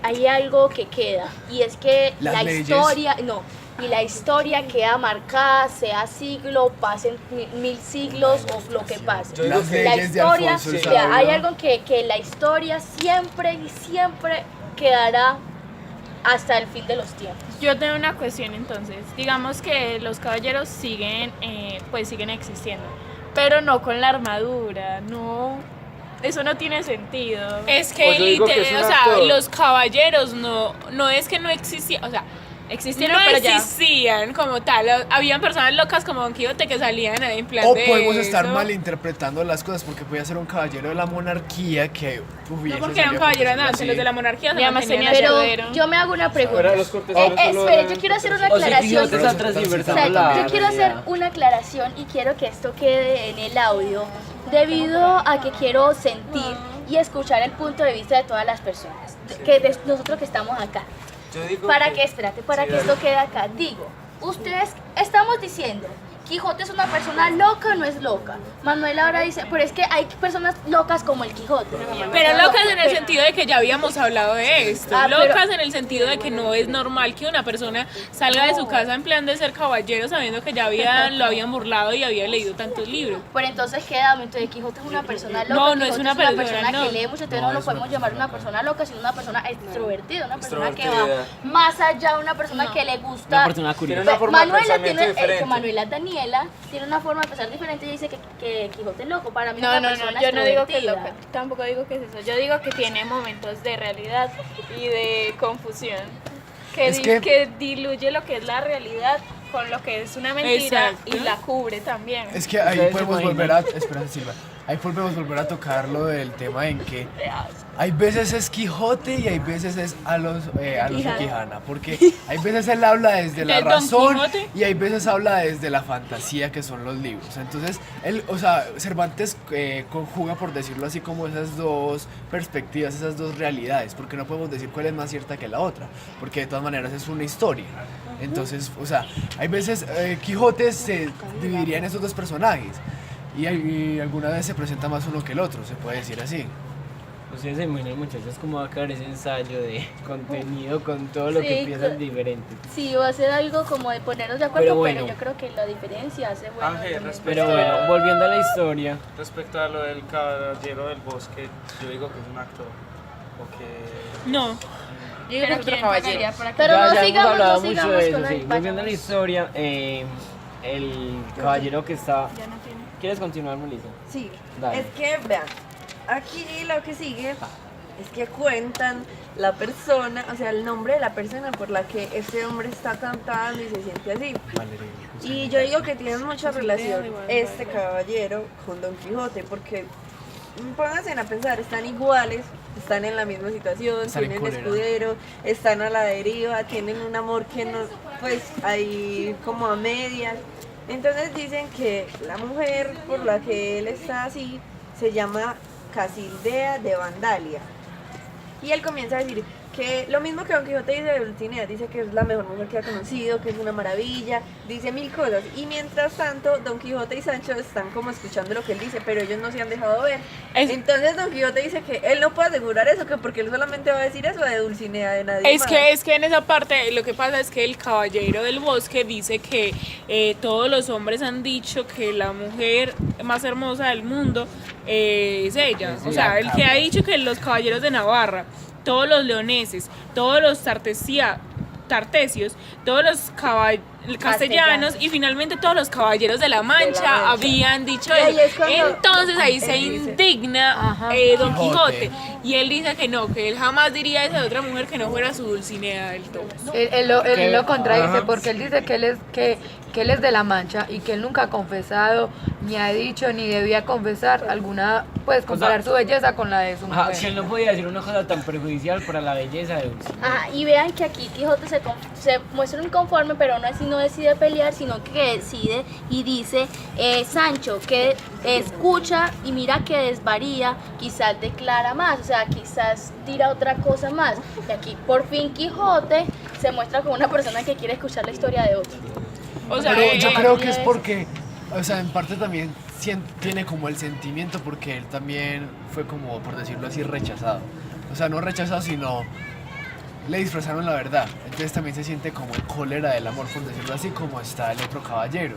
hay algo que queda, y es que Las la leyes. historia queda marcada, sea siglo, pasen 1000 siglos o lo que pase. Yo digo Las que La leyes de historia, Alfonso el o sea, hay Sabio. algo que la historia siempre y siempre quedará hasta el fin de los tiempos. Yo tengo una cuestión entonces. Digamos que los caballeros siguen, pues siguen existiendo, pero no con la armadura, no. Eso no tiene sentido. Es que, los caballeros no es que no existían, o sea, existieron, no pero ya existían como tal. Habían personas locas como Don Quijote que salían ahí en plan O de podemos estar eso. malinterpretando las cosas porque podía ser un caballero de la monarquía que hubiese No, porque era un salido caballero por decirlo antes, así. los de la monarquía Y además tenía Pero heredero. yo me hago una pregunta. Ahora los cortesanos solo Espere, eran- yo quiero hacer una O sea, aclaración. Quijote está transversando Exacto, la yo quiero hacer realidad. una aclaración y quiero que esto quede en el audio debido a que quiero sentir y escuchar el punto de vista de todas las personas, de nosotros que estamos acá. Yo digo Para que esto quede acá. Digo, ustedes estamos diciendo, Quijote es una persona loca o no es loca. Manuel ahora dice, pero es que hay personas locas como el Quijote. Pero locas en el sentido de que ya habíamos hablado de esto. Ah, pero- Locas en el sentido de que no es normal que una persona salga de su casa en plan de ser caballero sabiendo que ya lo habían burlado y había leído tantos libros. Pero entonces queda, entonces Quijote es una persona loca. No, no Quijote es una persona, no. que lee mucho, entonces no lo podemos llamar una persona loca, sino una persona extrovertida, una persona que va Extrovertida. más allá, una persona que le gusta. Una persona curiosa. Tiene una forma de Manuela pensamiento diferente. Manuela Daniela tiene una forma de pensar diferente y dice que Quijote es loco. Para mí es No, una no, persona no, yo no digo que es extrovertida. loca, tampoco digo que es eso. Yo digo que tiene momentos de realidad y de confusión, Es que- que diluye lo que es la realidad con lo que es una mentira Exacto. y la cubre también. Es que ahí Ustedes podemos se volver a... Espera, Silva. Ahí podemos volver a tocar lo del tema en que hay veces es Quijote y hay veces es Alonso Quijana. Porque hay veces él habla desde la ¿El Don razón Quijote? y hay veces habla desde la fantasía que son los libros. Entonces, Cervantes conjuga, por decirlo así, como esas dos perspectivas, esas dos realidades. Porque no podemos decir cuál es más cierta que la otra. Porque de todas maneras es una historia. Entonces, hay veces Quijote se dividiría en esos dos personajes. Y alguna vez se presenta más uno que el otro, se puede decir así. Ustedes se imaginan, muchachos, cómo va a quedar ese ensayo de contenido con todo lo Sí, que piensan con- diferente. Sí, va a ser algo como de ponernos de acuerdo, Pero pero, bueno. yo creo que la diferencia hace bueno. Ángel, también. Pero bueno, volviendo a la historia, Respecto a lo del caballero del bosque, yo digo que es un actor. O que... No. Yo digo que es otro caballero. Pero ya no hemos sigamos, hablado no mucho sigamos de con eso, sí. el Volviendo a la vayamos. historia, el caballero que está... ¿Quieres continuar, Melissa? Sí, Dale. es que vean, aquí lo que sigue es que cuentan la persona, o sea, el nombre de la persona por la que este hombre está cantando y se siente así. Y yo digo que tienen mucha relación este caballero con Don Quijote, porque pónganse a pensar, están iguales, están en la misma situación, Están en tienen cólera. escudero, están a la deriva, tienen un amor que no, pues ahí como a medias. Entonces dicen que la mujer por la que él está así se llama Casildea de Vandalia. Y él comienza a decir que lo mismo que Don Quijote dice de Dulcinea, dice que es la mejor mujer que ha conocido, que es una maravilla, dice mil cosas. Y mientras tanto, Don Quijote y Sancho están como escuchando lo que él dice, pero ellos no se han dejado ver. Entonces Don Quijote dice que él no puede asegurar eso, que porque él solamente va a decir eso de Dulcinea, de nadie más. Es que en esa parte lo que pasa es que el caballero del bosque dice que todos los hombres han dicho que la mujer más hermosa del mundo es ella. O sea, el que ha dicho que los caballeros de Navarra, todos los leoneses, todos los tartesios, todos los castellanos y finalmente todos los caballeros de la Mancha habían dicho Y ahí eso. es cuando Entonces ahí se él dice- indigna Don Quijote. Quijote y él dice que no, que él jamás diría eso de otra mujer que no fuera su Dulcinea del todo. Él lo contradice porque él dice que él es de la Mancha y que él nunca ha confesado, ni ha dicho, ni debía confesar alguna, pues comparar su belleza con la de su Ajá, mujer. que él no podía decir una cosa tan perjudicial para la belleza de Dulcinea. Ajá, y vean que aquí Quijote se muestra inconforme, pero aún así no decide pelear, sino que decide y dice, Sancho, que escucha y mira que desvaría, quizás declara más, o sea, quizás tira otra cosa más. Y aquí por fin Quijote se muestra como una persona que quiere escuchar la historia de otro. O sea, Pero yo creo que es porque, en parte también tiene como el sentimiento porque él también fue como, por decirlo así, rechazado. O sea, no rechazado, sino le disfrazaron la verdad. Entonces también se siente como en cólera del amor, por decirlo así, como está el otro caballero.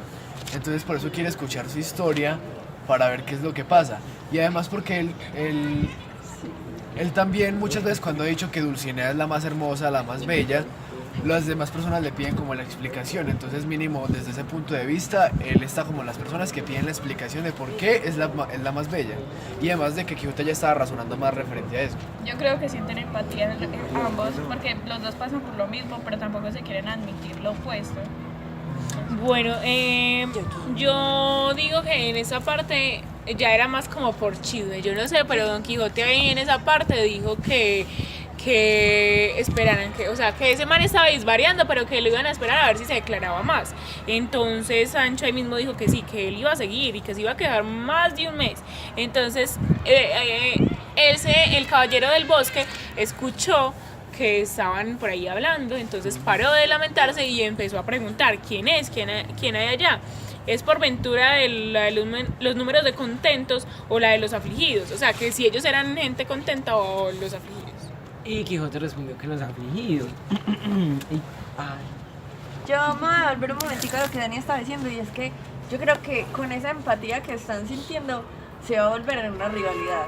Entonces por eso quiere escuchar su historia para ver qué es lo que pasa. Y además porque él él también muchas veces cuando ha dicho que Dulcinea es la más hermosa, la más bella, las demás personas le piden como la explicación, entonces mínimo desde ese punto de vista, él está como las personas que piden la explicación de por qué es la más bella, y además de que Quijote ya estaba razonando más referente a eso. Yo creo que sienten empatía ambos, porque los dos pasan por lo mismo, pero tampoco se quieren admitir lo opuesto. Bueno, yo digo que en esa parte ya era más como por chisme, yo no sé, pero Don Quijote ahí en esa parte dijo que esperaran, o sea, que ese man estaba disvariando, pero que lo iban a esperar a ver si se declaraba más. Entonces Sancho ahí mismo dijo que sí, que él iba a seguir y que se iba a quedar más de un mes. Entonces el caballero del bosque escuchó que estaban por ahí hablando, entonces paró de lamentarse y empezó a preguntar ¿quién hay allá? ¿Es por ventura los números de contentos o la de los afligidos? O sea, que si ellos eran gente contenta o los afligidos. Y Quijote respondió que los afligidos. Yo me voy a volver un momentico a lo que Dani estaba diciendo, y es que yo creo que con esa empatía que están sintiendo se va a volver en una rivalidad,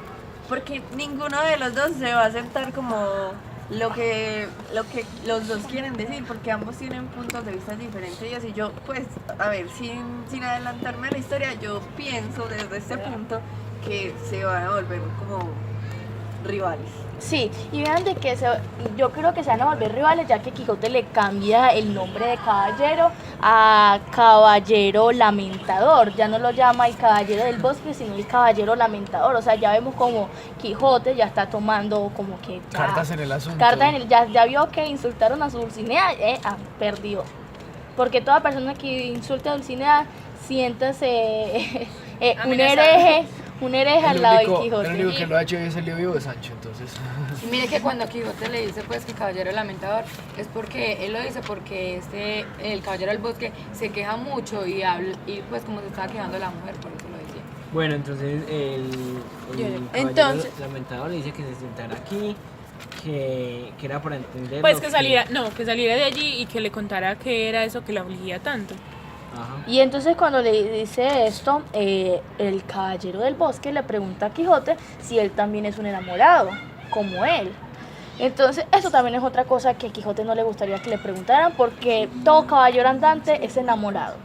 porque ninguno de los dos se va a aceptar como lo que los dos quieren decir, porque ambos tienen puntos de vista diferentes. Y yo, pues, a ver, sin adelantarme a la historia, yo pienso desde este punto que se van a volver como rivales. Sí, y vean de que yo creo que se van a volver rivales, ya que Quijote le cambia el nombre de caballero a Caballero Lamentador. Ya no lo llama el Caballero del Bosque, sino el Caballero Lamentador. O sea, ya vemos como Quijote ya está tomando como que cartas en el asunto. Ya vio que insultaron a su Dulcinea, perdió. Porque toda persona que insulte a Dulcinea, siéntase un hereje al lado de Quijote. El único que lo ha hecho es el lío vivo de Sancho, entonces. Y mire que cuando Quijote le dice pues que Caballero Lamentador, es porque él lo dice porque el Caballero del Bosque se queja mucho y habla, y pues como se estaba quejando la mujer, por eso lo decía. Bueno, entonces el Caballero Lamentador le dice que se sentara aquí, que era para entender. Pues que saliera de allí y que le contara qué era eso que lo afligía tanto. Ajá. Y entonces cuando le dice esto, el Caballero del Bosque le pregunta a Quijote si él también es un enamorado, como él. Entonces eso también es otra cosa que a Quijote no le gustaría que le preguntaran, porque todo caballero andante es enamorado,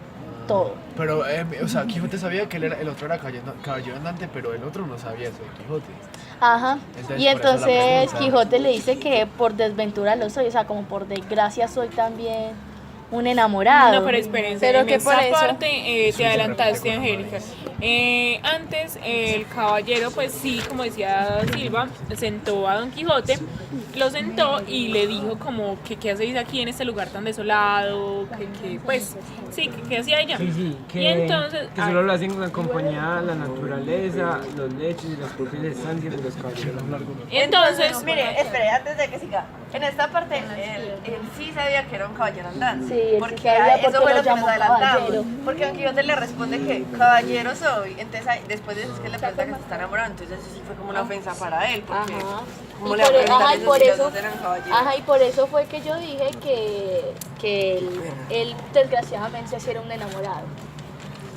todo. Pero, o sea, Quijote sabía que el otro era caballero andante, pero el otro no sabía eso de Quijote. Ajá, y entonces Quijote le dice que por desventura lo soy, o sea, como por desgracia soy también un enamorado. No, pero espérense, en esa parte te adelantaste, Angélica. Antes el caballero, pues sí, como decía Silva, sentó a Don Quijote, lo sentó y le dijo como que qué hacéis aquí en este lugar tan desolado, que pues sí, que hacía allá. Sí, y entonces, que solo lo hacen con la compañía, la naturaleza, los lechos y las propias estancias de los caballeros. Entonces, mire, espere, antes de que siga, en esta parte él sí sabía que era un caballero andante. Sí, porque eso fue lo que nos adelantamos. Porque Don Quijote le responde que caballero soy. Entonces, después de eso es que le pregunta que se está enamorando. Entonces, eso sí fue como una ofensa para él. Porque, como le preguntan si los dos eran caballeros. Ajá, y por eso fue que yo dije que él desgraciadamente sí era un enamorado.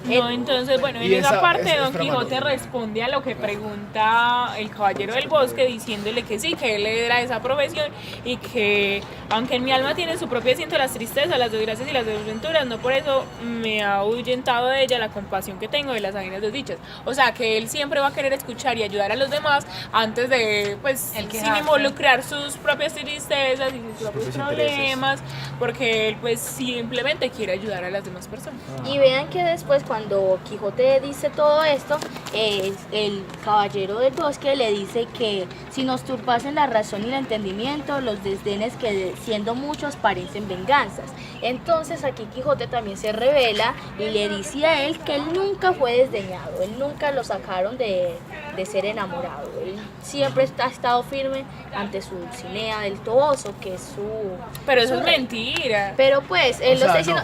No, entonces, bueno, en esa parte Don Quijote responde a lo que pregunta el Caballero del Bosque, diciéndole que sí, que él era esa profesión y que aunque en mi alma tiene su propio asiento las tristezas, las desgracias y las desventuras, no por eso me ha ahuyentado de ella la compasión que tengo de las ajenas desdichas. O sea, que él siempre va a querer escuchar y ayudar a los demás antes de, pues, sin involucrar sus propias tristezas y sus propios problemas, porque él, pues, simplemente quiere ayudar a las demás personas. Y vean que después, cuando Quijote dice todo esto, el Caballero del Bosque le dice que si nos turbasen la razón y el entendimiento, los desdenes que siendo muchos parecen venganzas. Entonces aquí Quijote también se revela y le dice a él que él nunca fue desdeñado, él nunca lo sacaron de ser enamorado, él siempre ha estado firme ante su Dulcinea del Toboso, que es su... Pero eso es mentira. Pero pues, él lo está diciendo,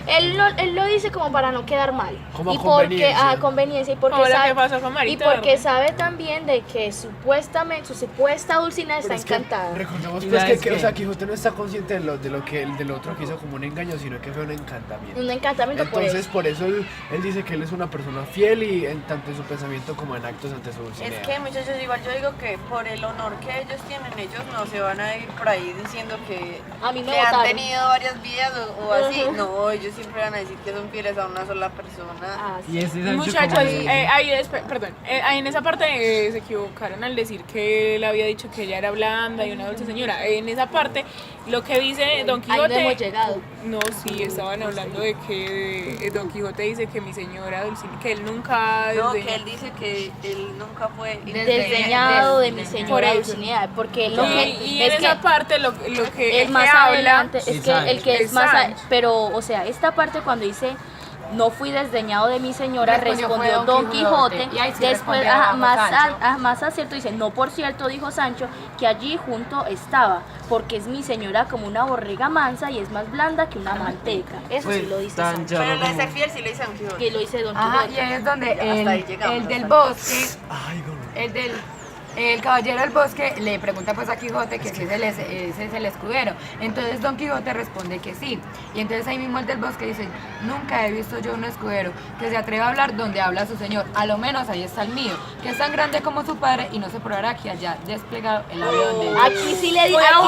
él lo dice como para no quedar mal. sale. Como y porque a conveniencia y porque sabe, que pasó con y porque sabe también de que supuestamente su supuesta Dulcinea está encantada. Recordemos pues que o sea, Quijote no está consciente de lo que el del otro quiso como un engaño, sino que fue un encantamiento. Un encantamiento. Entonces por eso él dice que él es una persona fiel y tanto en su pensamiento como en actos ante su Dulcinea. Es que muchachos, igual yo digo que por el honor que ellos tienen, ellos no se van a ir por ahí diciendo que, a mí me que han tenido varias vidas o así. No, ellos siempre van a decir que son fieles a una sola persona. Y ese Sancho muchachos, ahí en esa parte se equivocaron al decir que él había dicho que ella era blanda y una dulce señora. En esa parte lo que dice Don Quijote, no hemos llegado. No, sí, estaban hablando de que Don Quijote dice que mi señora Dulcinea, que él nunca no, que él dice que él nunca fue desdeñado de mi señora Dulcinea, porque él y en esa parte lo que es más adelante, es que el que es más pero o sea, esta parte cuando dice no fui desdeñado de mi señora, respondió Don Quijote. Después, más acierto, dice, no, por cierto, dijo Sancho, que allí junto estaba, porque es mi señora como una borrega mansa y es más blanda que una manteca. Eso sí lo dice Sancho. Pero la de ser fiel sí lo dice Don Quijote. Que lo dice Don Quijote. Y ahí es donde el del bosque, el caballero del bosque le pregunta pues a Quijote que si ese es el escudero. Entonces Don Quijote responde que sí. Y entonces ahí mismo el del bosque dice, nunca he visto yo un escudero que se atreva a hablar donde habla su señor. A lo menos ahí está el mío, que es tan grande como su padre y no se probará que haya desplegado el avión de él. Aquí sí le dieron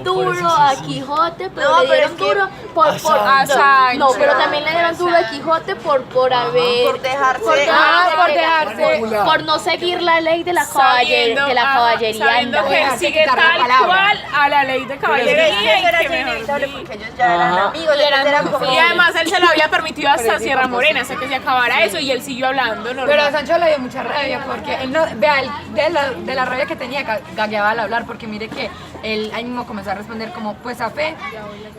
duro a Quijote, pero le dieron duro por Sancho. No, pero también le dieron duro a Quijote por dejarse por no seguir la ley de la caballería. Sabiendo que él sigue tal cual a la ley de caballería. Porque ellos ya eran amigos, y además él se lo había permitido hasta Sierra Morena, hasta que se acabara eso, y él siguió hablando normal. Pero a Sancho le dio mucha rabia porque él no, vea, de la rabia que tenía, gagueaba al hablar, porque mire que él ahí mismo comenzó a responder como, pues a fe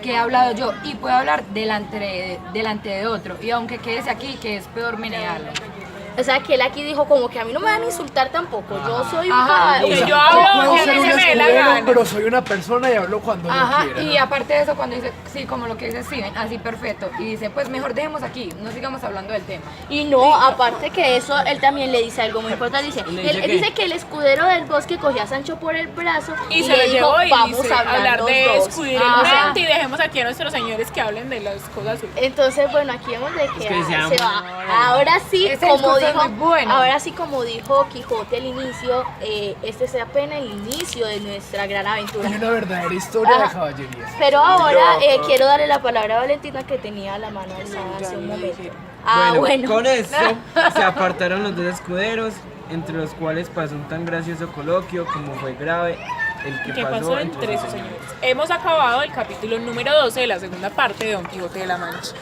que he hablado yo y puedo hablar delante de otro, y aunque quédese aquí, que es peor menearle. O sea, que él aquí dijo como que a mí no me van a insultar tampoco, yo soy un caballero. Yo hablo que se me dé la gana. Pero soy una persona y hablo cuando yo quiera. Y aparte de eso, cuando dice, sí, como lo que dice Steven, así perfecto, y dice, pues mejor dejemos aquí, no sigamos hablando del tema. Y no, aparte que eso, él también le dice algo muy importante, él dice que el escudero del bosque cogió a Sancho por el brazo y se lo llevó y vamos dice, a hablar de escuderialmente y dejemos aquí a nuestros señores que hablen de las cosas suyas. Entonces, bueno, aquí vemos de que se va. Ahora sí, como dijo Quijote al inicio, este es apenas el inicio de nuestra gran aventura. Es una verdadera historia de caballería. Pero ahora quiero darle la palabra a Valentina, que tenía la mano alzada hace un momento. Bueno, con esto se apartaron los dos escuderos, entre los cuales pasó un tan gracioso coloquio como fue grave el que pasó entre sus señores. Hemos acabado el capítulo número 12 de la segunda parte de Don Quijote de la Mancha.